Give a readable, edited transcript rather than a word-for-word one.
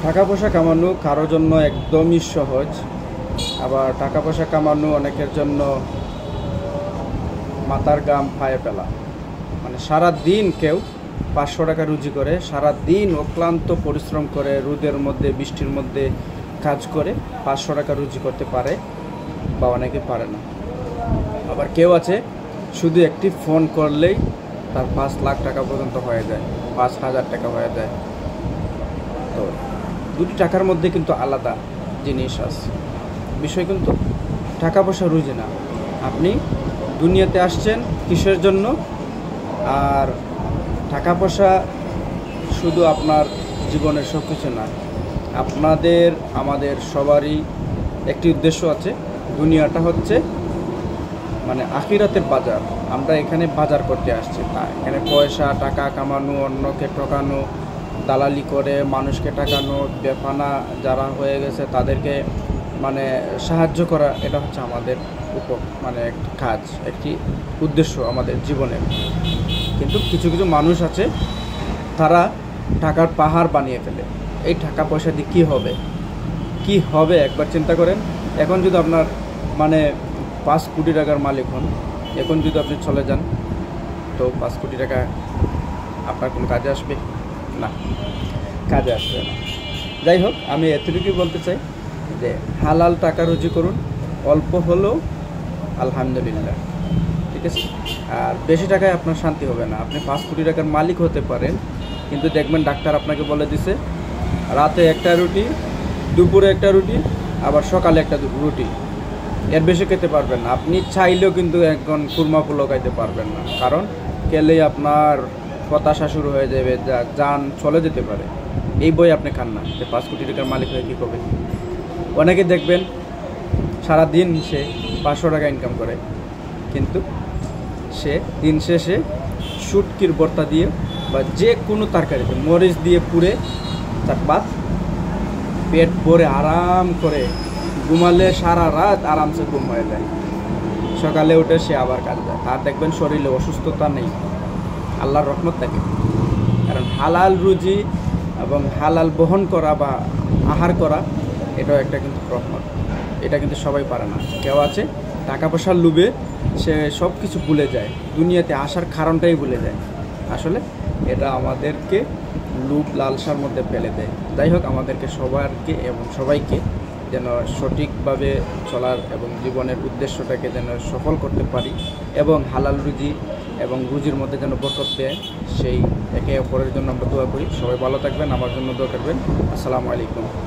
টাকা পয়সা কামানো কারো জন্য একদমই সহজ, আবার টাকা পয়সা কামানো অনেকের জন্য মাথার ঘাম পায়ে ফেলা। মানে সারা দিন কেউ 500 টাকা রুজি করে, সারা দিন অক্লান্ত পরিশ্রম করে, রোদের মধ্যে বৃষ্টির মধ্যে কাজ করে 500 টাকা রুজি করতে পারে, বা অনেকে পারে না। আবার কেউ আছে শুধু একটি ফোন করলেই তার 5 লাখ টাকা পর্যন্ত হয়ে যায়, 5,000 টাকা হয়ে যায়। তো দুটি টাকার মধ্যে কিন্তু আলাদা জিনিস আছে। বিষয় কিন্তু টাকা পয়সা রুজি না। আপনি দুনিয়াতে আসছেন কিসের জন্য? আর টাকা পয়সা শুধু আপনার জীবনের সব কিছু না। আমাদের সবারই একটি উদ্দেশ্য আছে। দুনিয়াটা হচ্ছে মানে আখিরাতের বাজার। আমরা এখানে বাজার করতে আসছি, এখানে পয়সা টাকা কামানো, অন্যকে ঠকানো, দালালি করে মানুষকে টাকানো, বেফানা যারা হয়ে গেছে তাদেরকে মানে সাহায্য করা, এটা হচ্ছে আমাদের মানে একটি কাজ, একটি উদ্দেশ্য আমাদের জীবনের। কিন্তু কিছু কিছু মানুষ আছে, তারা টাকার পাহাড় বানিয়ে ফেলে। এই টাকা পয়সা দিয়ে কী হবে একবার চিন্তা করেন। এখন যদি আপনার মানে 5 কোটি টাকার মালিক হন, এখন যদি আপনি চলে যান, তো 5 কোটি টাকা আপনার কোনো কাজে আসবে না, কাজে আসবে না। যাই হোক, আমি এতটুকুই বলতে চাই যে হালাল টাকা রুজি করুন, অল্প হলেও আলহামদুলিল্লাহ, ঠিক আছে। আর বেশি টাকায় আপনার শান্তি হবে না। আপনি 5 কোটি টাকার মালিক হতে পারেন, কিন্তু দেখবেন ডাক্তার আপনাকে বলে দিছে রাতে একটা রুটি, দুপুরে একটা রুটি, আবার সকালে একটা রুটি, এর বেশি খেতে পারবেন না। আপনি চাইলেও কিন্তু এখন কুরমা পোলাও খাইতে পারবেন না, কারণ খেলেই আপনার হতাশা শুরু হয়ে যাবে, যান চলে যেতে পারে। এই বই আপনি খান না যে 5 কোটি টাকার মালিক হয়ে কী করবে। অনেকে দেখবেন সারা দিন সে 500 টাকা ইনকাম করে, কিন্তু সে দিন শেষে শুটকির ভর্তা দিয়ে বা যে কোনো তরকারিতে মরিচ দিয়ে পুড়ে তার ভাত পেট ভরে আরাম করে ঘুমালে সারা রাত আরামসে ঘুম হয়ে যায়। সকালে উঠে সে আবার কাজ যায়, তার দেখবেন শরীরে অসুস্থতা নেই, আল্লাহর রহমত থাকে। কারণ হালাল রুজি এবং হালাল বহন করা বা আহার করা, এটাও একটা কিন্তু রহমত। এটা কিন্তু সবাই পারে না। কেউ আছে টাকা পয়সার লোভে সে সব কিছু ভুলে যায়, দুনিয়াতে আসার কারণটাই ভুলে যায়। আসলে এটা আমাদেরকে লোভ লালসার মধ্যে ফেলে দেয়। যাই হোক, আমাদেরকে সবাইকে যেন সঠিকভাবে চলার এবং জীবনের উদ্দেশ্যটাকে যেন সফল করতে পারি, এবং হালাল রুজি এবং রুজির মধ্যে যেন বরকত পেয়ে, সেই একে অপরের জন্য আমরা দোয়া করি। সবাই ভালো থাকবেন, আমার জন্য দোয়া করবেন। আসসালামু আলাইকুম।